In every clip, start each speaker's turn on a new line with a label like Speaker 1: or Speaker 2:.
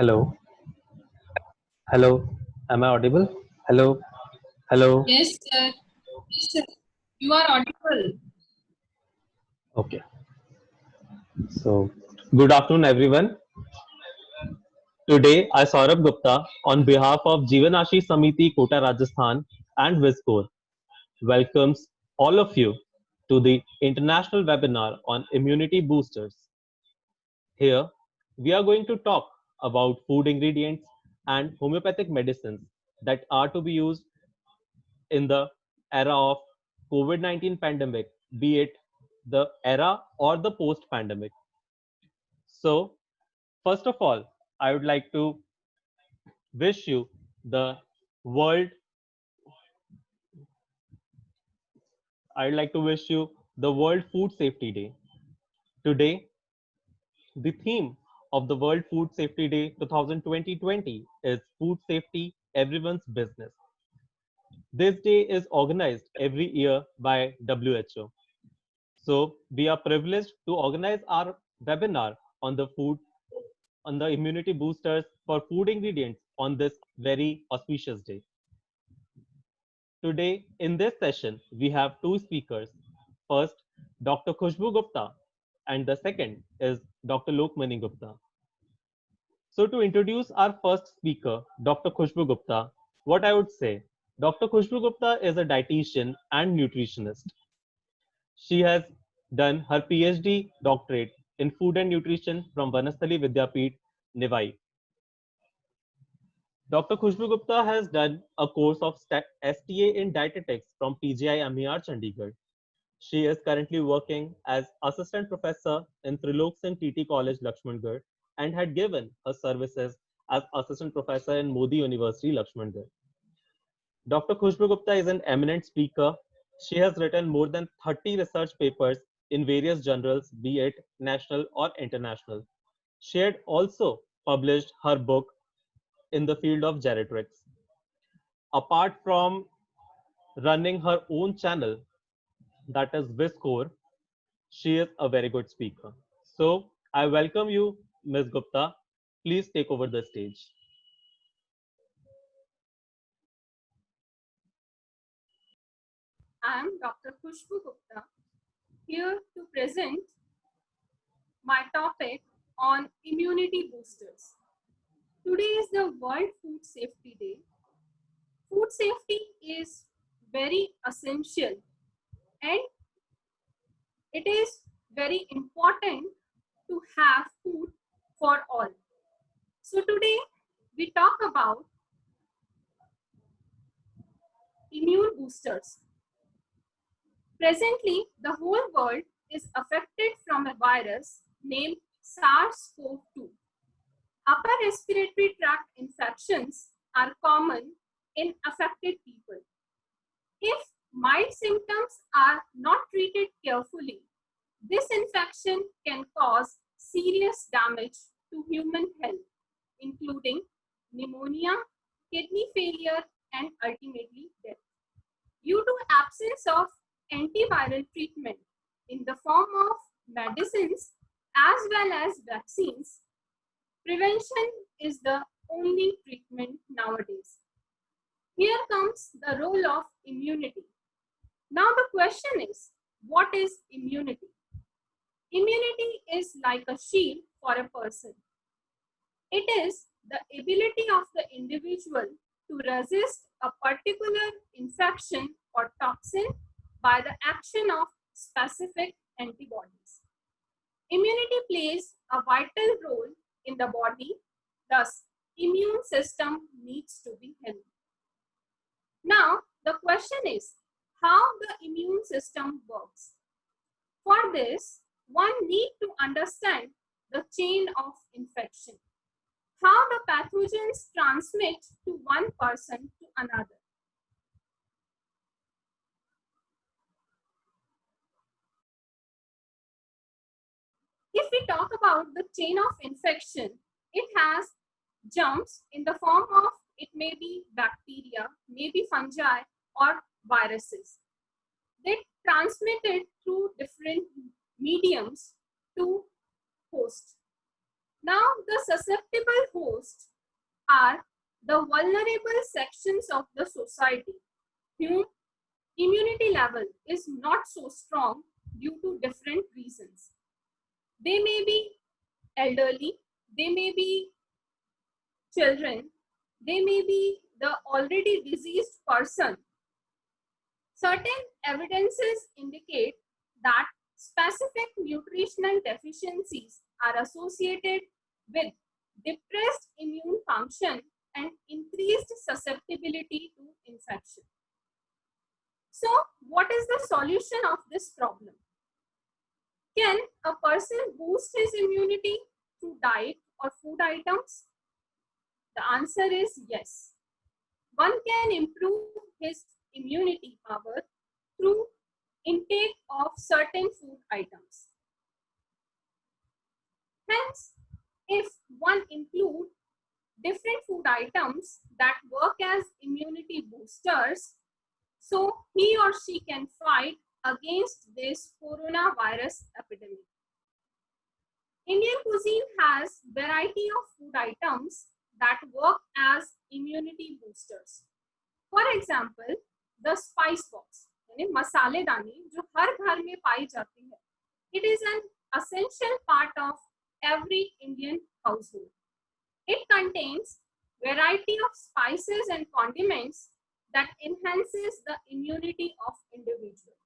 Speaker 1: Hello, hello. Am I audible? Hello, hello.
Speaker 2: Yes, sir. Yes, sir. You are audible.
Speaker 1: Okay. So, good afternoon, everyone. Today, I, Saurabh Gupta, on behalf of Jivanashi Samiti Kota Rajasthan and Viscore, welcomes all of you to the international webinar on immunity boosters. Here, we are going to talk about food ingredients and homeopathic medicines that are to be used in the era of COVID-19 pandemic, be it the era or the post pandemic. So, first of all, I would like to wish you the world, I'd like to wish you the World Food Safety Day. Today, the theme of the World Food Safety Day 2020 is Food Safety, Everyone's Business. This day is organized every year by WHO. So we are privileged to organize our webinar on the food, on the immunity boosters for food ingredients on this very auspicious day. Today, in this session, we have two speakers. First, Dr. Khushbu Gupta, and the second is Dr. Lokmani Gupta. So to introduce our first speaker, Dr. Khushbu Gupta, what I would say, Dr. Khushbu Gupta is a dietitian and nutritionist. She has done her PhD doctorate in food and nutrition from Vanasthali Vidyapeeth, Nivai. Dr. Khushbu Gupta has done a course of STA in dietetics from PGI MER Chandigarh. She is currently working as assistant professor in Trilok Singh TT College, Lakshmangarh, and had given her services as assistant professor in Modi University, Lakshmangarh. Dr. Khushbu Gupta is an eminent speaker. She has written more than 30 research papers in various journals, be it national or international. She had also published her book in the field of geriatrics. Apart from running her own channel, that is Viscore, she is a very good speaker. So I welcome you, Ms. Gupta. Please take over the stage.
Speaker 2: I am Dr. Khushbu Gupta, here to present my topic on immunity boosters. Today is the World Food Safety Day. Food safety is very essential and it is very important to have food for all. So today we talk about immune boosters. Presently, the whole world is affected from a virus named SARS-CoV-2. Upper respiratory tract infections are common in affected people. If mild symptoms are not treated carefully, this infection can cause serious damage to human health, including pneumonia, kidney failure, and ultimately death. Due to absence of antiviral treatment in the form of medicines as well as vaccines, prevention is the only treatment nowadays. Here comes the role of immunity. Now the question is, what is immunity? Immunity is like a shield for a person. It is the ability of the individual to resist a particular infection or toxin by the action of specific antibodies. Immunity plays a vital role in the body, thus immune system needs to be healthy. Now the question is how the immune system works. For this, one needs to understand the chain of infection, how the pathogens transmit to one person to another. If we talk about the chain of infection, it has jumps in the form of it may be bacteria, maybe fungi or viruses. They transmitted through different mediums to host. Now, the susceptible hosts are the vulnerable sections of the society whose immunity level is not so strong due to different reasons. They may be elderly, they may be children, they may be the already diseased person. Certain evidences indicate that specific nutritional deficiencies are associated with depressed immune function and increased susceptibility to infection. So, what is the solution of this problem? Can a person boost his immunity through diet or food items? The answer is yes. One can improve his immunity power through intake of certain food items. Hence, if one include different food items that work as immunity boosters, so he or she can fight against this coronavirus epidemic. Indian cuisine has variety of food items that work as immunity boosters. For example, the spice box, यानी मसालेदानी जो हर घर में पाई जाती है. It is an essential part of every Indian household. It contains variety of spices and condiments that enhances the immunity of individual.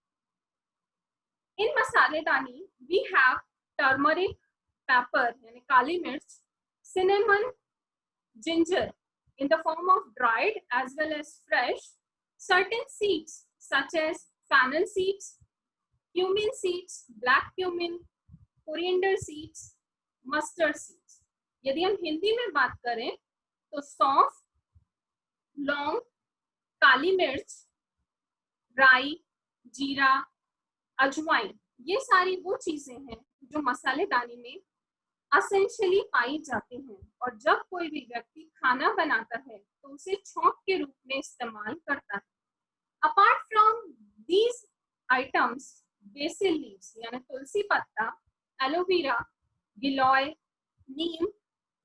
Speaker 2: In masaledani, we have turmeric, pepper, यानी काली मिर्च, cinnamon, ginger in the form of dried as well as fresh, certain seeds such as fennel seeds, cumin seeds, black cumin, coriander seeds, mustard seeds. यदि हम हिंदी में बात करें तो सौंफ, लौंग, काली मिर्च, राई, जीरा, अजवाइन, ये सारी वो चीजें हैं जो मसालेदानी में असेंशियली पाई जाती हैं और जब कोई भी व्यक्ति खाना बनाता है तो उसे छौंक के रूप में इस्तेमाल करता है. Apart from these items, BECIL leaves यानी तुलसी पत्ता, एलोवेरा, गिलोय, नीम,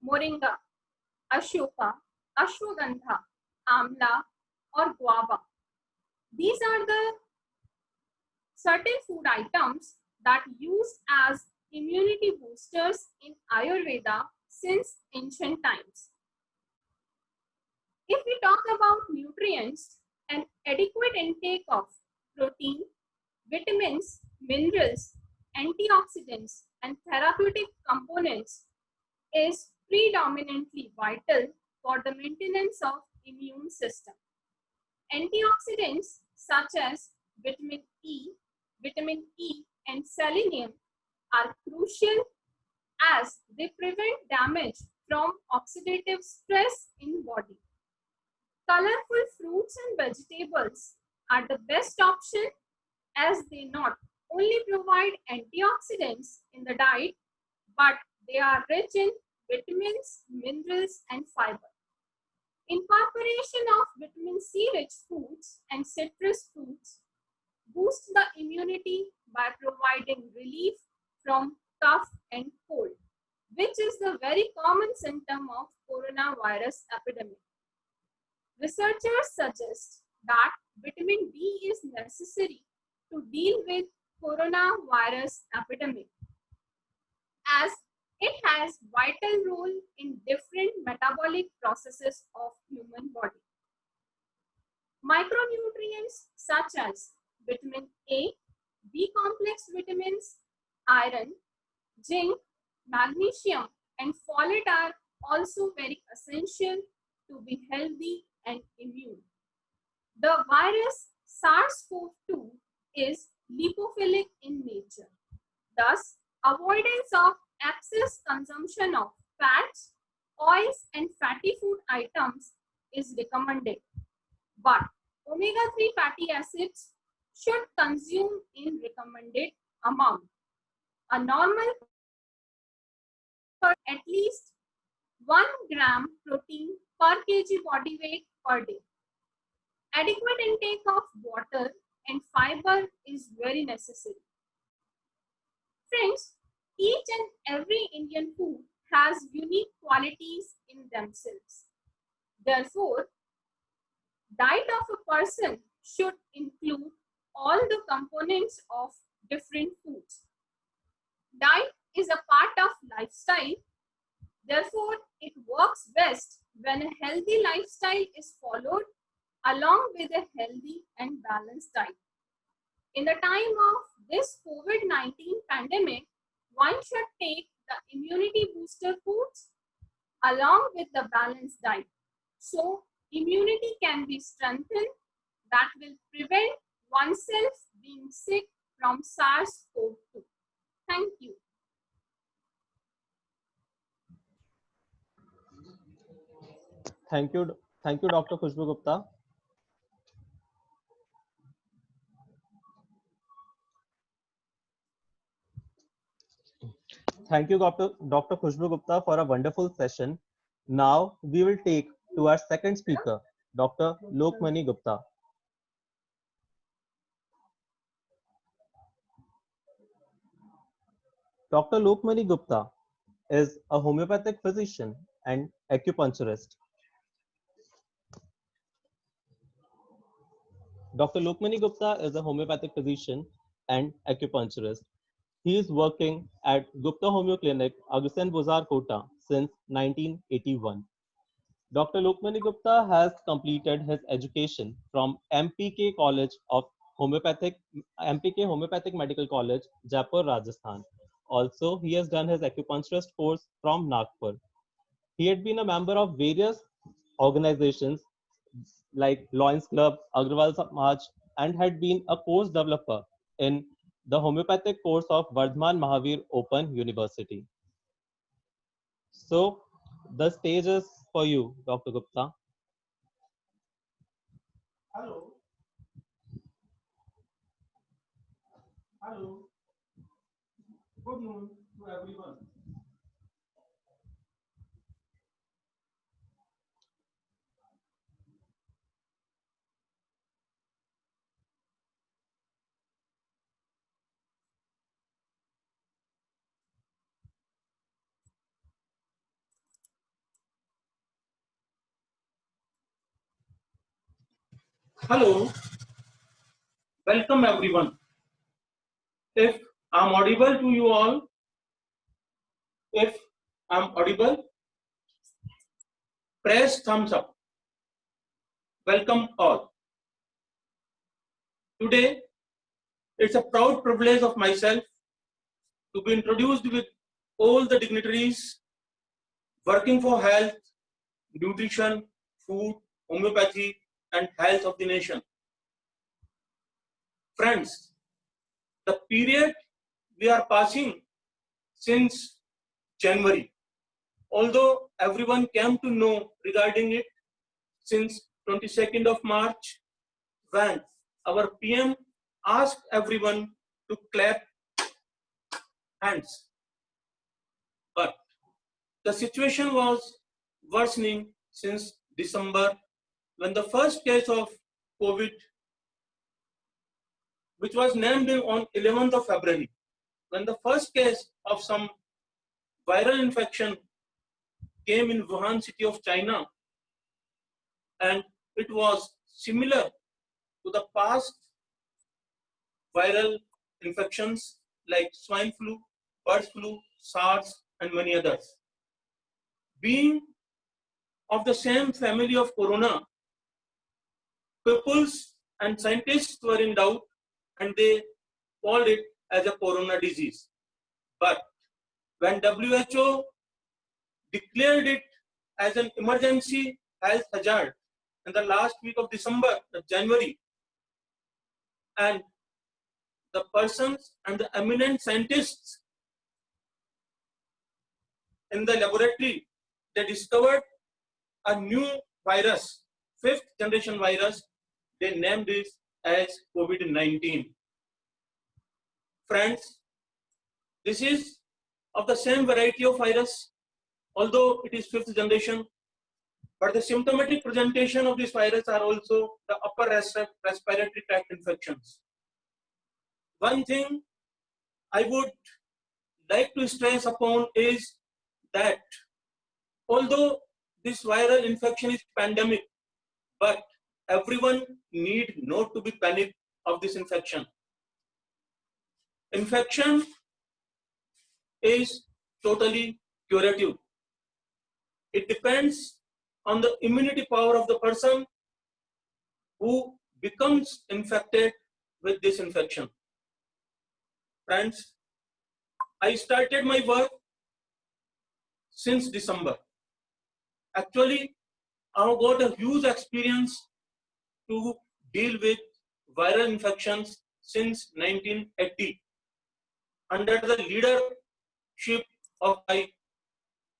Speaker 2: मोरिंगा, अशोका, अश्वगंधा, आंवला और guava. These are the certain food items that used as immunity boosters in Ayurveda since ancient times. If we talk about nutrients, an adequate intake of protein, vitamins, minerals, antioxidants, and therapeutic components is predominantly vital for the maintenance of immune system. Antioxidants such as vitamin E, and selenium are crucial as they prevent damage from oxidative stress in body. Colorful fruits and vegetables are the best option as they not only provide antioxidants in the diet, but they are rich in vitamins, minerals, and fiber. Incorporation of vitamin C rich foods and citrus fruits boosts the immunity by providing relief from cough and cold, which is the very common symptom of coronavirus epidemic. Researchers suggest that vitamin D is necessary to deal with coronavirus epidemic as it has vital role in different metabolic processes of human body. Micronutrients such as vitamin A, B complex vitamins, iron, zinc, magnesium, and folate are also very essential to be healthy and immune. The virus SARS-CoV-2 is lipophilic in nature. Thus, avoidance of excess consumption of fats, oils, and fatty food items is recommended. But omega-3 fatty acids should consume in recommended amount. A normal at least 1 gram protein per kg body weight per day. Adequate intake of water and fiber is very necessary. Friends, each and every Indian food has unique qualities in themselves. Therefore, diet of a person should include all the components of different foods. Diet is a part of lifestyle. Therefore, it works best when a healthy lifestyle is followed along with a healthy and balanced diet. In the time of this COVID-19 pandemic, one should take the immunity booster foods along with the balanced diet. So, immunity can be strengthened that will prevent oneself being sick from SARS-CoV-2. Thank you.
Speaker 1: Thank you. Thank you, Dr. Khushbu Gupta. Thank you, Dr. Khushbu Gupta, for a wonderful session. Now we will take to our second speaker, Dr. Lokmani Gupta. Dr. Lokmani Gupta is a homeopathic physician and acupuncturist. Dr. Lokmani Gupta is a homeopathic physician and acupuncturist. He is working at Gupta Homeo Clinic, Agusen Buzar, Kota since 1981. Dr. Lokmani Gupta has completed his education from MPK Homeopathic Medical College, Jaipur, Rajasthan. Also, he has done his acupuncturist course from Nagpur. He had been a member of various organizations like Lions Club, Agrawal Samaj, and had been a course developer in the homeopathic course of Vardhaman Mahavir Open University. So, the stage is for you, Dr. Gupta.
Speaker 3: Hello. Hello. Good noon to everyone. Hello. Welcome everyone. If I'm audible to you all, if I'm audible, press thumbs up. Welcome all. Today, it's a proud privilege of myself to be introduced with all the dignitaries working for health, nutrition, food, homeopathy, and health of the nation. Friends, the period we are passing since January, although everyone came to know regarding it since 22nd of March, when our PM asked everyone to clap hands. But the situation was worsening since December, when the first case of COVID, which was named on 11th of February, when the first case of some viral infection came in Wuhan city of China, and it was similar to the past viral infections like swine flu, bird flu, SARS, and many others. Being of the same family of corona, peoples and scientists were in doubt and they called it as a corona disease. But when WHO declared it as an emergency health hazard in the last week of January, and the persons and the eminent scientists in the laboratory, they discovered a new virus, 5th generation virus. They named it as COVID-19. Friends, this is of the same variety of virus, although it is 5th generation, but the symptomatic presentation of this virus are also the upper respiratory tract infections. One thing I would like to stress upon is that although this viral infection is pandemic, but everyone need not to be panicked of this infection. Infection is totally curative. It depends on the immunity power of the person who becomes infected with this infection. Friends, I started my work since December. Actually, I've got a huge experience to deal with viral infections since 1980 under the leadership of my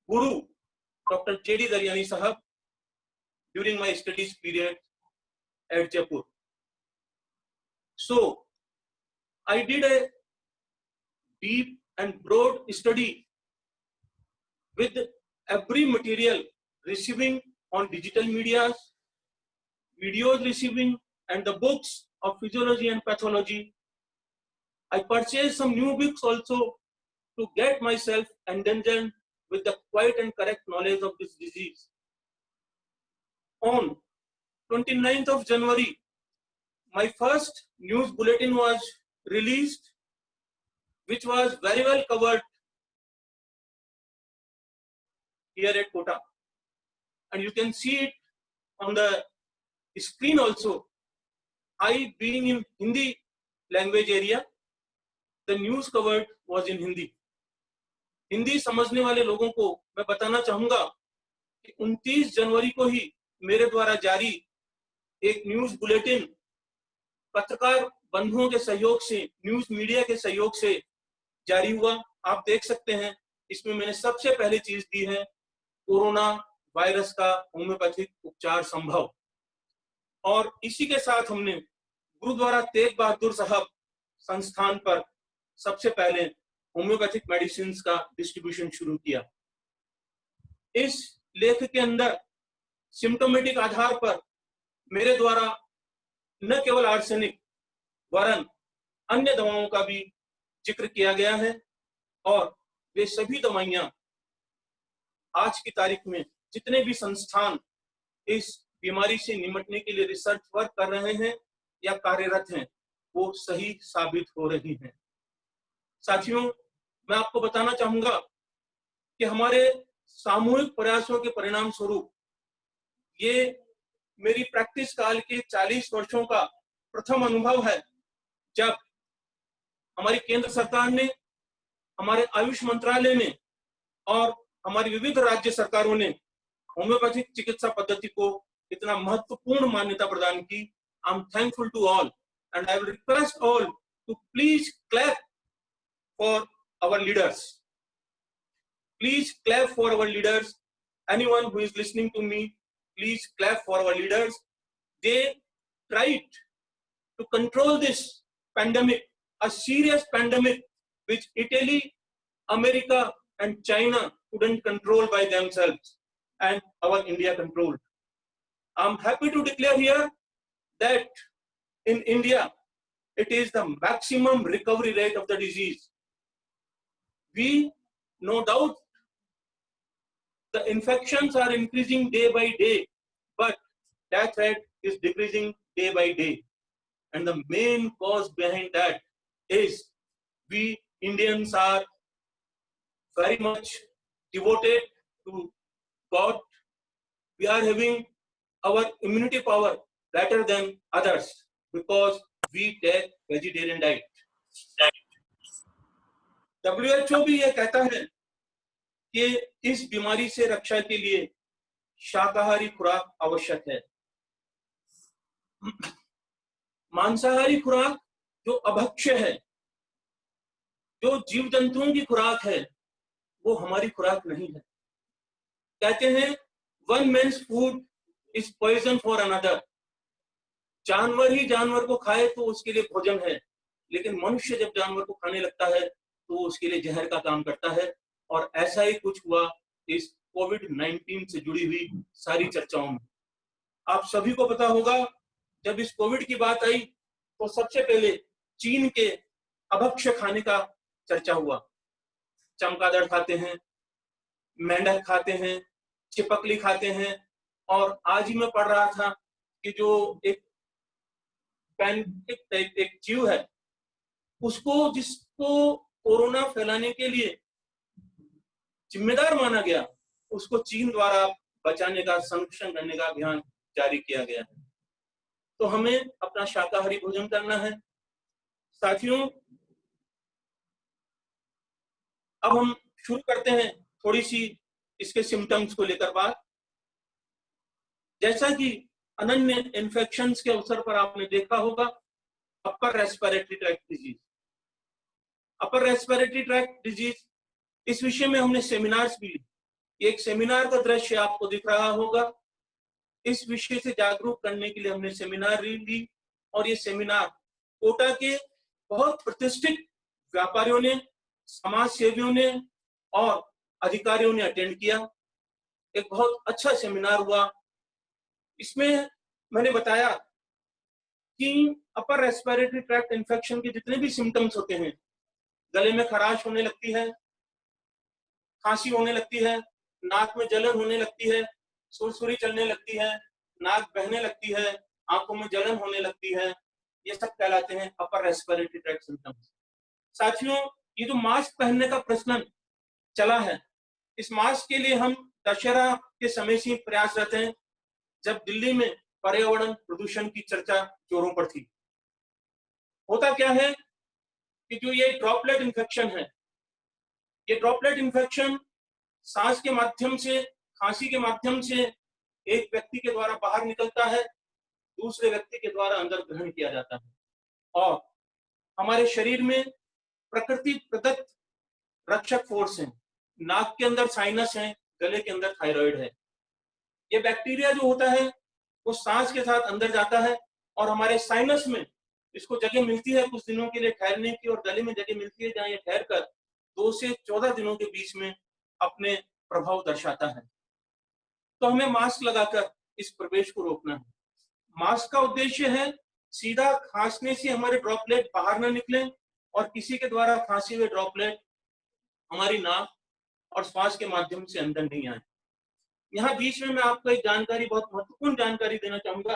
Speaker 3: guru, Dr. J.D. Daryani Sahab, during my studies period at Jaipur. So, I did a deep and broad study with every material receiving on digital medias, videos receiving, and the books of physiology and pathology. I purchased some new books also to get myself endangered with the quiet and correct knowledge of this disease. On 29th of January, my first news bulletin was released, which was very well covered here at Kota. And you can see it on the screen also. I being in Hindi language area, the news covered was in Hindi. Hindi समझने वाले लोगों को मैं बताना चाहूंगा कि 29 जनवरी को ही मेरे द्वारा जारी एक न्यूज बुलेटिन पत्रकार बंधुओं के सहयोग से, न्यूज मीडिया के सहयोग से जारी हुआ। आप देख सकते हैं इसमें मैंने सबसे पहले चीज दी है कोरोना वायरस का होम्योपैथिक उपचार संभव, और इसी के साथ हमने गुरुद्वारा तेग बहादुर साहब संस्थान पर सबसे पहले होम्योपैथिक मेडिसिन का डिस्ट्रीब्यूशन शुरू किया। इस लेख के अंदर सिम्टोमेटिक आधार पर मेरे द्वारा न केवल आर्सेनिक वरन अन्य दवाओं का भी जिक्र किया गया है, और वे सभी दवाइयां आज की तारीख में जितने भी संस्थान इस बीमारी से निपटने के लिए रिसर्च वर्क कर रहे हैं या कार्यरत हैं, वो सही साबित हो रही हैं। साथियों, मैं आपको बताना चाहूंगा कि हमारे सामूहिक प्रयासों के परिणाम स्वरूप ये मेरी प्रैक्टिस काल के 40 वर्षों का प्रथम अनुभव है जब हमारी केंद्र सरकार ने, हमारे आयुष मंत्रालय ने और हमारी विविध राज्य सरकारों ने होम्योपैथिक चिकित्सा पद्धति को इतना महत्वपूर्ण मान्यता प्रदान की। I am thankful to all and I will request all to please clap for our leaders. Please clap for our leaders. Anyone who is listening to me, please clap for our leaders. They tried to control this pandemic, a serious pandemic which Italy, America and China couldn't control by themselves, and our India controlled. I'm happy to declare here that in India, it is the maximum recovery rate of the disease. We, no doubt, the infections are increasing day by day, but death rate is decreasing day by day. And the main cause behind that is we Indians are very much devoted to God. We are having our immunity power better than others because we take vegetarian diet. WHO भी ये कहता है कि इस बीमारी से रक्षा के लिए शाकाहारी खुराक आवश्यक है। मांसाहारी खुराक जो अभक्ष्य है, जो जीव जंतुओं की खुराक है, वो हमारी खुराक नहीं है। कहते हैं one man's food is poison for another. जानवर ही जानवर को खाए तो उसके लिए भोजन है, लेकिन मनुष्य जब जानवर को खाने लगता है तो उसके लिए जहर का काम करता है। और ऐसा ही कुछ हुआ इस कोविड-19 से जुड़ी हुई सारी चर्चाओं में। आप सभी को पता होगा जब इस कोविड की बात आई तो सबसे पहले चीन के अभक्ष्य खाने का चर्चा हुआ। चमगादड़ खाते हैं, मेंढक खाते हैं, चिपकली खाते हैं। और आज ही मैं पढ़ रहा था कि जो एक एक जीव है, उसको जिसको कोरोना फैलाने के लिए जिम्मेदार माना गया, उसको चीन द्वारा बचाने का, संरक्षण करने का अभियान जारी किया गया है। तो हमें अपना शाकाहारी भोजन करना है। साथियों, अब हम शुरू करते हैं थोड़ी सी इसके सिम्टम्स को लेकर बात। जैसा कि अनन्य इन्फेक्शंस के अवसर पर आपने देखा होगा, upper respiratory tract disease, upper respiratory tract disease, इस विषय में हमने सेमिनार्स भी ली। एक सेमिनार का दृश्य आपको दिख रहा होगा। इस विषय से जागरूक करने के लिए हमने सेमिनार ली, और ये सेमिनार कोटा के बहुत प्रतिष्ठित व्यापारियों ने, समाज सेवियों ने और अधिकारियों ने अटेंड किया। एक बहुत अच्छा सेमिनार हुआ। इसमें मैंने बताया कि अपर रेस्पिरेटरी ट्रैक्ट इन्फेक्शन के जितने भी सिम्टम्स होते हैं, गले में खराश होने लगती है, खांसी होने लगती है, नाक में जलन होने लगती है, सुरसुरी चलने लगती है, नाक बहने लगती है, आंखों में जलन होने लगती है, ये सब कहलाते हैं अपर रेस्पिरेटरी ट्रैक्ट सिम्टम्स। साथियों, ये जो मास्क पहनने का प्रचलन चला है, इस मास्क के लिए हम दशहरा के समय से प्रयासरत हैं, जब दिल्ली में पर्यावरण प्रदूषण की चर्चा जोरों पर थी। होता क्या है कि जो ये ड्रॉपलेट इन्फेक्शन है, ये ड्रॉपलेट इन्फेक्शन सांस के माध्यम से, खांसी के माध्यम से एक व्यक्ति के द्वारा बाहर निकलता है, दूसरे व्यक्ति के द्वारा अंदर ग्रहण किया जाता है। और हमारे शरीर में प्रकृति प्रदत्त रक्षक फोर्स है। नाक के अंदर साइनस है, गले के अंदर थायराइड है। ये बैक्टीरिया जो होता है वो सांस के साथ अंदर जाता है, और हमारे साइनस में इसको जगह मिलती है कुछ दिनों के लिए ठहरने की, और गले में जगह मिलती है जहां ये ठहर कर 2 से 14 दिनों के बीच में अपने प्रभाव दर्शाता है। तो हमें मास्क लगाकर इस प्रवेश को रोकना है। मास्क का उद्देश्य है सीधा खांसने से हमारे ड्रॉपलेट बाहर न निकले, और किसी के द्वारा खांसे हुए ड्रॉपलेट हमारी नाक और श्वास के माध्यम से अंदर नहीं आए। यहाँ बीच में मैं आपको एक जानकारी, बहुत महत्वपूर्ण जानकारी देना चाहूंगा।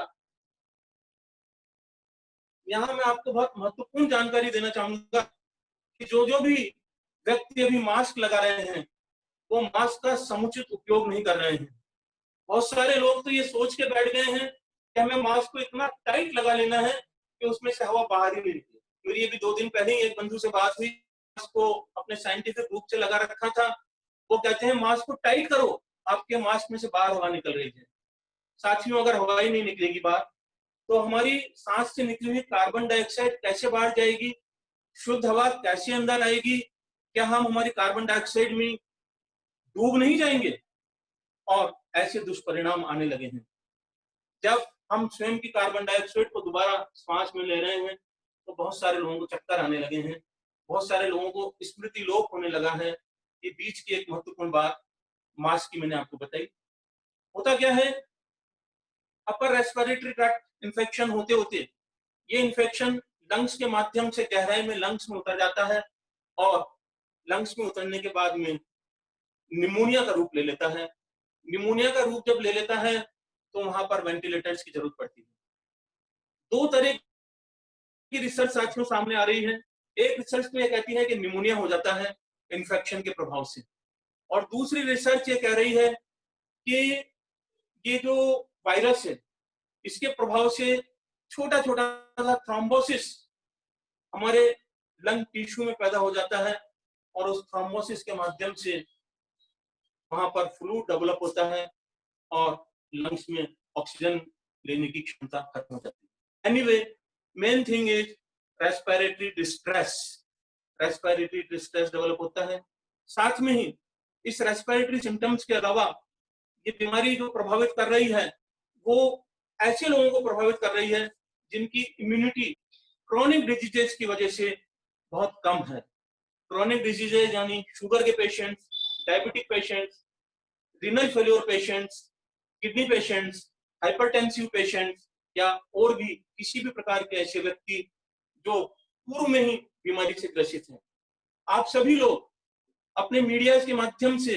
Speaker 3: यहाँ मैं आपको बहुत महत्वपूर्ण जानकारी देना चाहूंगा कि जो भी व्यक्ति अभी मास्क लगा रहे हैं, वो मास्क का समुचित उपयोग नहीं कर रहे हैं। बहुत सारे लोग तो ये सोच के बैठ गए हैं कि हमें मास्क को इतना टाइट लगा लेना है कि उसमें से हवा बाहर ही नहीं निकले। मेरी अभी 2 दिन पहले ही एक बंधु से बात हुई, मास्क को अपने साइंटिफिक रूप से लगा रखा था। वो कहते हैं मास्क को टाइट करो, आपके मास्क में से बाहर हवा निकल रही है। साथियों, अगर हवा ही नहीं निकलेगी बाहर, तो हमारी सांस से निकली हुई कार्बन डाइऑक्साइड कैसे बाहर जाएगी? शुद्ध हवा कैसे अंदर आएगी? क्या हम हमारी कार्बन डाइऑक्साइड में डूब नहीं जाएंगे? और ऐसे दुष्परिणाम आने लगे हैं। जब हम स्वयं की कार्बन डाइऑक्साइड को दोबारा श्वास में ले रहे हैं, तो बहुत सारे लोगों को चक्कर आने लगे हैं, बहुत सारे लोगों को स्मृति लोप होने लगा है। ये बीच की एक महत्वपूर्ण बात मास्क की मैंने आपको बताई। होता क्या है, अपर रेस्पिरेटरी ट्रैक्ट इन्फेक्शन होते होते ये इन्फेक्शन लंग्स के माध्यम से गहराई में लंग्स में उतर जाता है, और लंग्स में उतरने के बाद में निमोनिया का रूप ले लेता है। निमोनिया का रूप जब ले लेता है, तो वहां पर वेंटिलेटर्स की जरूरत पड़ती है। 2 तरह की रिसर्च साथियों सामने आ रही है। एक रिसर्च तो ये कहती है कि निमोनिया हो जाता है इन्फेक्शन के प्रभाव से, और दूसरी रिसर्च ये कह रही है कि ये जो वायरस है, इसके प्रभाव से छोटा छोटा थ्रोम्बोसिस हमारे लंग टिश्यू में पैदा हो जाता है, और उस थ्रोम्बोसिस के माध्यम से वहां पर फ्लूइड डेवलप होता है, और लंग्स में ऑक्सीजन लेने की क्षमता खत्म हो जाती है। Anyway, main thing is respiratory distress. Respiratory distress develop होता है। साथ में ही इस रेस्पिरेटरी सिम्टम्स के अलावा ये बीमारी जो प्रभावित कर रही है, वो ऐसे लोगों को प्रभावित कर रही है जिनकी इम्यूनिटी क्रोनिक डिजीजेस की वजह से बहुत कम है। क्रोनिक डिजीजेज यानी शुगर के patients, diabetic patients, renal failure patients, kidney patients, hypertensive patients, या और भी किसी भी प्रकार के ऐसे व्यक्ति जो पूर्व में ही बीमारी से ग्रसित हैं। आप सभी लोग अपने मीडिया के माध्यम से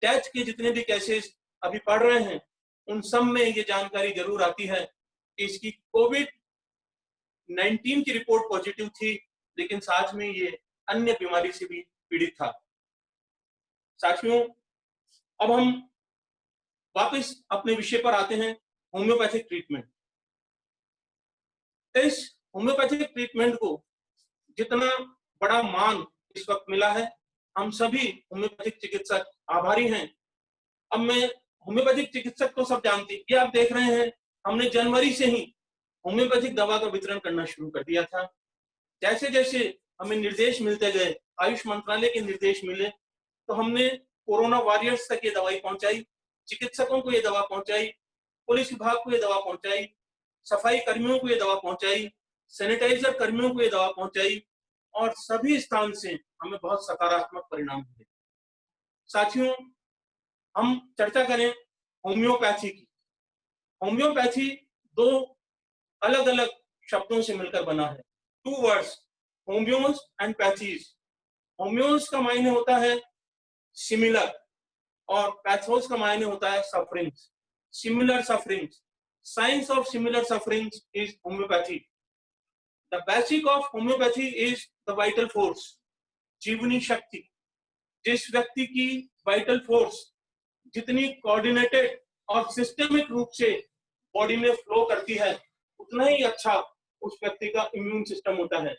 Speaker 3: डेथ के जितने भी केसेस अभी पढ़ रहे हैं उन सब में ये जानकारी जरूर आती है कि इसकी कोविड-19 की रिपोर्ट पॉजिटिव थी, लेकिन साथ में ये अन्य बीमारी से भी पीड़ित था। साथियों, अब हम वापस अपने विषय पर आते हैं, होम्योपैथिक ट्रीटमेंट। इस होम्योपैथिक ट्रीटमेंट को जितना बड़ा मान इस वक्त मिला है, हम सभी होम्योपैथिक चिकित्सक आभारी हैं। अब मैं होम्योपैथिक चिकित्सक तो सब जानते हैं, ये आप देख रहे हैं, हमने जनवरी से ही होम्योपैथिक दवा का वितरण करना शुरू कर दिया था। जैसे जैसे हमें निर्देश मिलते गए, आयुष मंत्रालय के निर्देश मिले, तो हमने कोरोना वॉरियर्स तक ये दवाई पहुंचाई, चिकित्सकों को ये दवा पहुंचाई, पुलिस विभाग को ये दवा पहुंचाई, सफाई कर्मियों को ये दवा पहुंचाई, सैनिटाइजर कर्मियों को ये दवा पहुंचाई, और सभी स्थान से हमें बहुत सकारात्मक परिणाम मिले। साथियों, हम चर्चा करें होम्योपैथी की। होम्योपैथी दो अलग अलग शब्दों से मिलकर बना है, टू वर्ड्स, होम्योस एंड पैथीज। होम्योस का मायने होता है सिमिलर और पैथोस का मायने होता है sufferings, similar sufferings. Science of similar sufferings is homeopathy. The basic of homeopathy is the vital force, जीवनी शक्ति। जिस व्यक्ति की वाइटल फोर्स जितनी कोऑर्डिनेटेड और सिस्टेमिक रूप से बॉडी में फ्लो करती है, उतना ही अच्छा उस व्यक्ति का इम्यून सिस्टम होता है।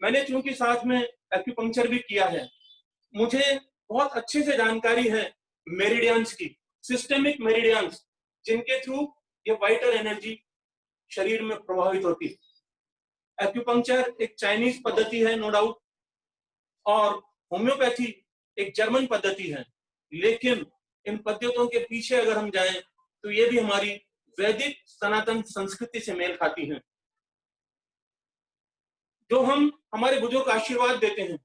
Speaker 3: मैंने चूंकि साथ में एक्यूपंक्चर भी किया है, मुझे बहुत अच्छे से जानकारी है मेरिडियंस की, सिस्टेमिक मेरिडियंस, जिनके थ्रू ये वाइटल एनर्जी शरीर में प्रभावित होती है। एक्यूपंक्चर एक चाइनीज पद्धति है, नो डाउट, और होम्योपैथी एक जर्मन पद्धति है, लेकिन इन पद्धतियों के पीछे अगर हम जाएं तो ये भी हमारी वैदिक सनातन संस्कृति से मेल खाती हैं। जो हम हमारे बुजुर्ग आशीर्वाद देते हैं,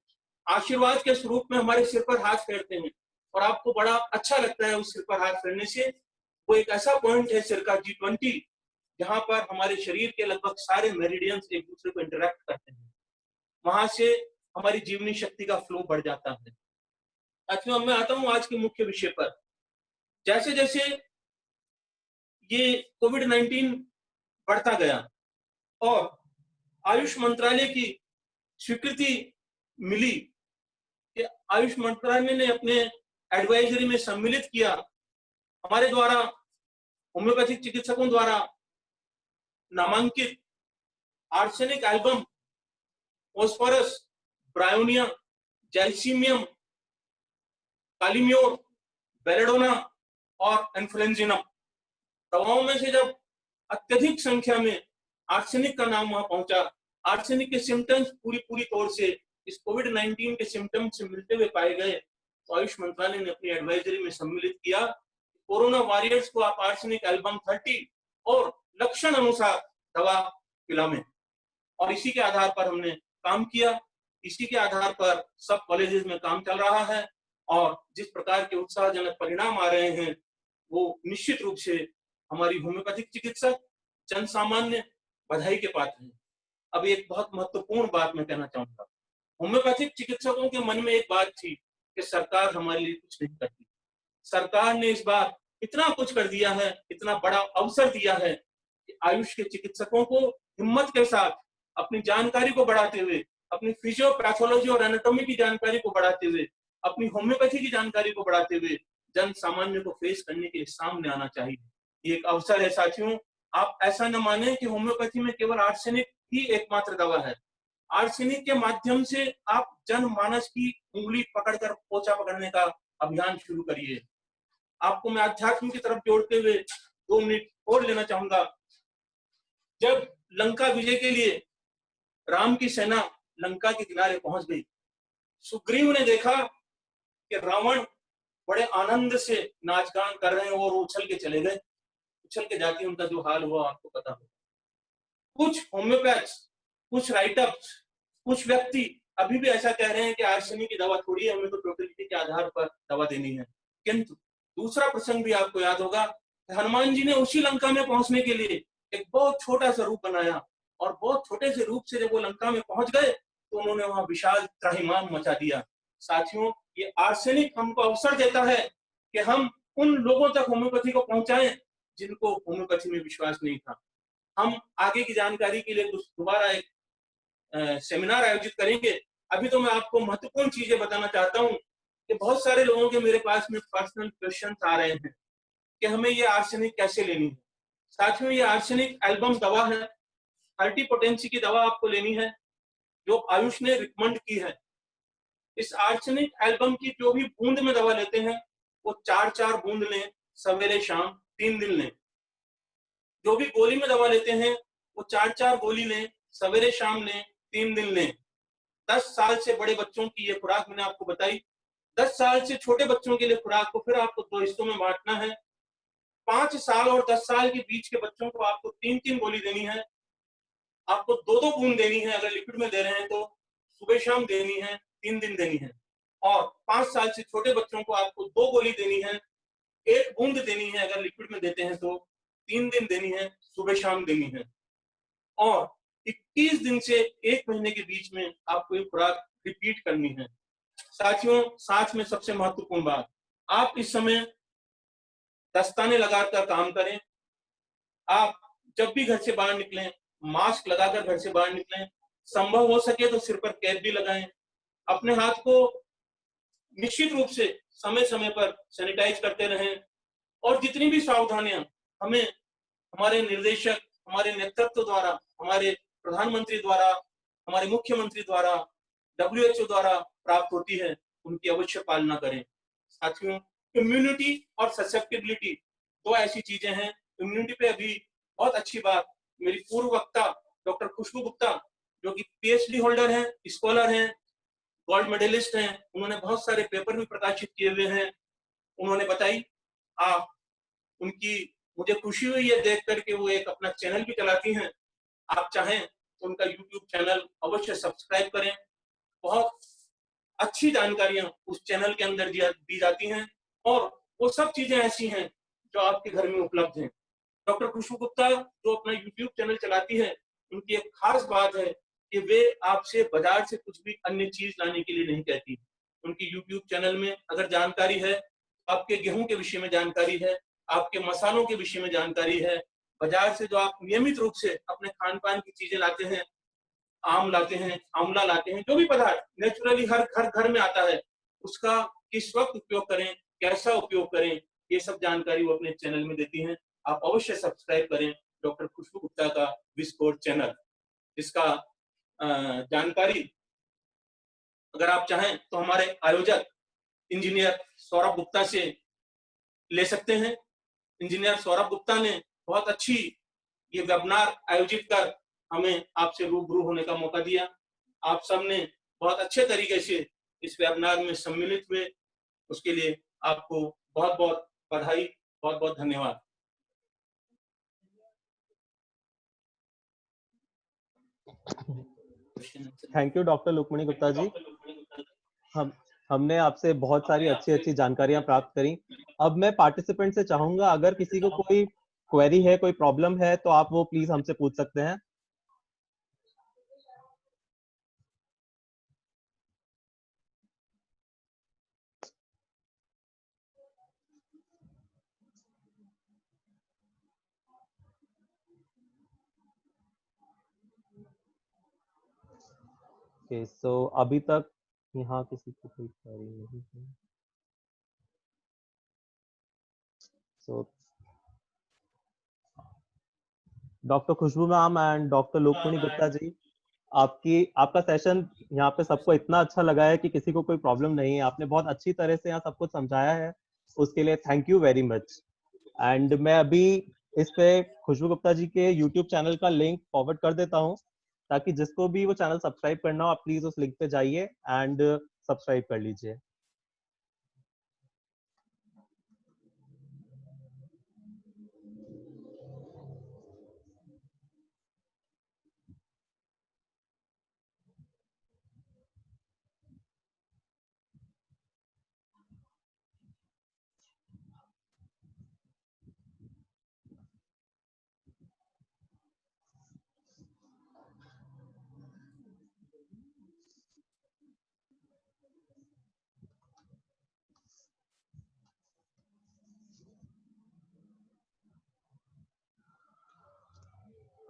Speaker 3: आशीर्वाद के स्वरूप में हमारे सिर पर हाथ फेरते हैं, और आपको बड़ा अच्छा लगता है उस सिर पर हाथ फेरने से। वो एक ऐसा पॉइंट है सिर का G20, जहां पर हमारे शरीर के लगभग सारे मेरिडियंस एक दूसरे को इंटरेक्ट करते हैं, वहां से हमारी जीवनी शक्ति का फ्लो बढ़ जाता है। साथियों, मैं आता हूं आज के मुख्य विषय पर। जैसे जैसे ये कोविड-19 बढ़ता गया और आयुष मंत्रालय की स्वीकृति मिली कि आयुष मंत्रालय ने अपने एडवाइजरी में सम्मिलित किया, हमारे द्वारा होम्योपैथिक चिकित्सकों द्वारा नामांकित arsenic album, phosphorus, bryonia, gelsemium, kali mur, belladonna और एन्फ्लुएंजिनम दवाओं में से जब अत्यधिक संख्या में आर्सेनिक का नाम वहां पहुंचा, आर्सेनिक के सिम्टम्स पूरी तौर से इस कोविड-19 के सिम्टम्स से मिलते हुए पाए गए, तो आयुष मंत्रालय ने अपनी एडवाइजरी में सम्मिलित किया, कोरोना वॉरियर्स को आप आर्सेनिक एल्बम 30 और लक्षण अनुसार दवा पिलाएं। और इसी के आधार पर हमने काम किया, इसी के आधार पर सब कॉलेजेस में काम चल रहा है, और जिस प्रकार के उत्साहजनक परिणाम आ रहे हैं, वो निश्चित रूप से हमारी होम्योपैथिक चिकित्सक, जन सामान्य बधाई के पात्र हैं। अब एक बहुत महत्वपूर्ण बात मैं कहना चाहूंगा। होम्योपैथिक चिकित्सकों के मन में एक बात थी कि सरकार हमारे लिए कुछ नहीं करती। सरकार ने इस बार इतना कुछ कर दिया है, इतना बड़ा अवसर दिया है कि आयुष के चिकित्सकों को हिम्मत के साथ अपनी जानकारी को बढ़ाते हुए, अपनी फिजियोपैथोलॉजी और एनाटॉमी की जानकारी को बढ़ाते हुए, अपनी होम्योपैथी की जानकारी को बढ़ाते हुए जन सामान्य को फेस करने के लिए सामने आना चाहिए। ये एक अवसर है साथियों। आप ऐसा न माने कि होम्योपैथी में केवल आर्सेनिक ही एकमात्र दवा है। आर्सेनिक के माध्यम से आप जनमानस की उंगली पकड़कर पोछा पकड़ने का अभियान शुरू करिए। आपको मैं अध्यात्म की तरफ जोड़ते हुए 2 मिनट और लेना चाहूंगा। जब लंका विजय के लिए राम की सेना लंका के किनारे पहुंच गई, सुग्रीव ने देखा कि रावण बड़े आनंद से नाच गान कर रहे हैं और उछल के चले गए। उछल के जाके उनका जो हाल हुआ आपको पता हो। कुछ होम्योपैथ्स, कुछ राइटर्स, कुछ व्यक्ति अभी भी ऐसा कह रहे हैं कि आर्सेनिक की दवा थोड़ी है, हमें तो टोटलिटी के आधार पर दवा देनी है। किंतु दूसरा प्रसंग भी आपको याद होगा कि हनुमान जी ने उसी लंका में पहुंचने के लिए एक बहुत छोटा सा रूप बनाया, और बहुत छोटे से रूप से जब वो लंका में पहुंच गए तो उन्होंने वहां विशाल त्राहिमाम मचा दिया। साथियों, ये आर्सेनिक हमको अवसर देता है कि हम उन लोगों तक होम्योपैथी को पहुंचाएं जिनको होम्योपैथी में विश्वास नहीं था। हम आगे की जानकारी के लिए दोबारा एक सेमिनार आयोजित करेंगे। अभी तो मैं आपको महत्वपूर्ण चीजें बताना चाहता हूं कि बहुत सारे लोगों के मेरे पास में पर्सनल क्वेश्चन आ रहे हैं कि हमें ये आर्सेनिक कैसे लेनी है। साथियों, ये आर्सेनिक एल्बम दवा है, 30 पोटेंसी की दवा आपको लेनी है जो आयुष ने रिकमेंड की है। इस आर्सेनिक एल्बम की जो भी बूंद में दवा लेते हैं वो 4-4 बूंद लें, सवेरे शाम 3 दिन लें। जो भी गोली में दवा लेते हैं वो 4-4 गोली लें, सवेरे शाम लें, 3 दिन लें। 10 साल से बड़े बच्चों की ये खुराक मैंने आपको बताई। 10 साल से छोटे बच्चों के लिए खुराक को फिर आपको 2 हिस्सों में बांटना है। 5 साल और 10 साल के बीच के बच्चों को आपको 3-3 गोली देनी है। आपको 2-2 बूंद देनी है, अगर लिक्विड में दे रहे हैं तो सुबह शाम देनी है, 3 दिन देनी है। और 5 साल से छोटे बच्चों को आपको 2 गोली देनी है, 1 बूंद देनी है अगर लिक्विड में देते हैं तो, 3 दिन देनी है, सुबह शाम देनी है। और 21 दिन से 1 महीने के बीच में आपको ये खुराक रिपीट करनी है। साथियों, साथ में सबसे महत्वपूर्ण बात, आप इस समय दस्ताने लगाकर काम करें। आप जब भी घर से बाहर निकलें मास्क लगाकर घर से बाहर निकलें। संभव हो सके तो सिर पर कैप भी लगाएं। अपने हाथ को निश्चित रूप से समय समय पर सैनिटाइज करते रहें। और जितनी भी सावधानियां हमें हमारे निर्देशक, हमारे नेतृत्व द्वारा, हमारे प्रधानमंत्री द्वारा, हमारे मुख्यमंत्री द्वारा, WHO द्वारा प्राप्त होती है, उनकी अवश्य पालना करें। साथियों, इम्यूनिटी और ससेप्टिबिलिटी 2 ऐसी चीजें हैं। इम्यूनिटी पे अभी बहुत अच्छी बात मेरी पूर्व वक्ता डॉक्टर खुशबू गुप्ता, जो कि PhD होल्डर हैं, स्कॉलर हैं, गोल्ड मेडलिस्ट हैं, उन्होंने बहुत सारे पेपर भी प्रकाशित किए हुए हैं, उन्होंने बताई। आप उनकी मुझे खुशी हुई है देख करके वो एक अपना चैनल भी चलाती हैं। आप चाहें तो उनका YouTube चैनल अवश्य सब्सक्राइब करें। बहुत अच्छी जानकारियां उस चैनल के अंदर दी जाती हैं और वो सब चीजें ऐसी हैं जो आपके घर में उपलब्ध हैं। डॉक्टर खुशबू गुप्ता जो अपना YouTube चैनल चलाती है, उनकी एक खास बात है कि वे आपसे बाजार से कुछ भी अन्य चीज लाने के लिए नहीं कहती। उनकी YouTube चैनल में अगर जानकारी है, आपके गेहूं के विषय में जानकारी है, आपके मसालों के विषय में जानकारी है, बाजार से जो आप नियमित रूप से अपने खान पान की चीजें लाते हैं, आम लाते हैं, आंवला लाते हैं, जो भी पदार्थ नेचुरली हर घर में आता है, उसका किस वक्त उपयोग करें, कैसा उपयोग करें, ये सब जानकारी वो अपने चैनल में देती हैं। आप अवश्य सब्सक्राइब करें डॉक्टर खुशबू गुप्ता का विस्फोट चैनल। इसका जानकारी अगर आप चाहें तो हमारे आयोजक इंजीनियर सौरभ गुप्ता से ले सकते हैं। इंजीनियर सौरभ गुप्ता ने बहुत अच्छी ये वेबिनार आयोजित कर हमें आपसे रूबरू होने का मौका दिया। आप सबने बहुत अच्छे तरीके से इस वेबिनार में सम्मिलित हुए, उसके लिए आपको बहुत बहुत बधाई, बहुत बहुत धन्यवाद।
Speaker 1: Thank you doctor Lukmani Gupta जी। हमने आपसे बहुत सारी अच्छी अच्छी जानकारियां प्राप्त करी। अब मैं पार्टिसिपेंट से चाहूंगा, अगर किसी को कोई क्वेरी है, कोई प्रॉब्लम है, तो आप वो प्लीज हमसे पूछ सकते हैं। ओके, सो अभी तक यहाँ किसी को कोई क्वेरी नहीं है। So doctor Khushboo ma'am and doctor Lukmani Gupta ji, आपका सेशन यहाँ पे सबको इतना अच्छा लगा है कि किसी को कोई प्रॉब्लम नहीं है। आपने बहुत अच्छी तरह से यहाँ सब कुछ समझाया है, उसके लिए thank you very much. And मैं अभी इस पे खुशबू गुप्ता जी के यूट्यूब चैनल का लिंक फॉरवर्ड कर देता हूँ, ताकि जिसको भी वो चैनल सब्सक्राइब करना हो, आप प्लीज उस लिंक पे जाइए एंड सब्सक्राइब कर लीजिए।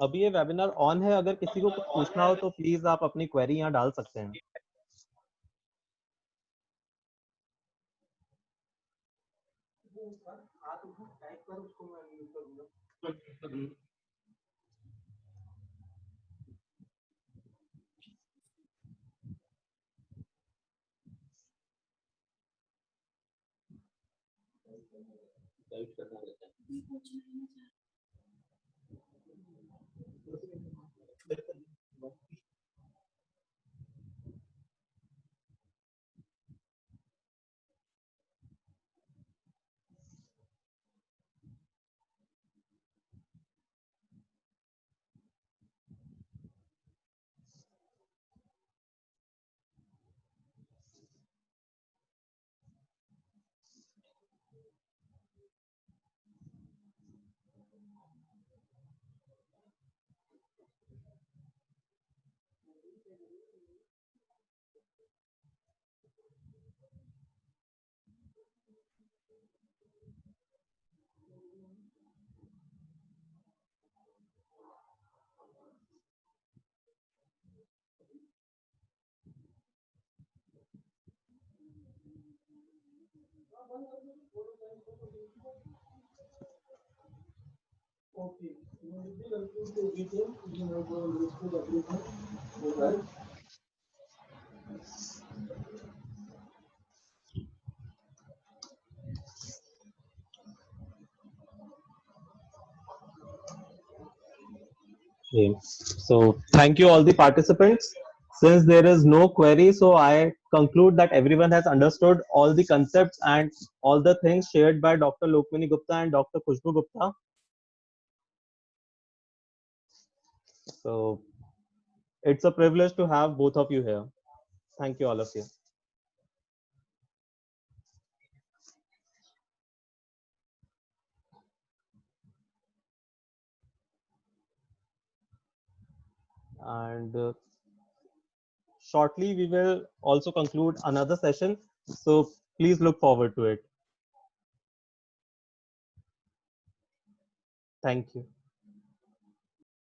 Speaker 1: अभी ये वेबिनार ऑन है, अगर किसी को कुछ पूछना हो तो प्लीज आप अपनी क्वेरी यहाँ डाल सकते हैं।
Speaker 3: Okay. You will be conclude the detail. You have understood everything. Right.
Speaker 1: Okay. So thank you all the participants. Since there is no query, so I conclude that everyone has understood all the concepts and all the things shared by Dr. Lokmini Gupta and Dr. Khushbu Gupta. So it's a privilege to have both of you here. Thank you, all of you. And shortly, we will also conclude another session. So please look forward to it. Thank you.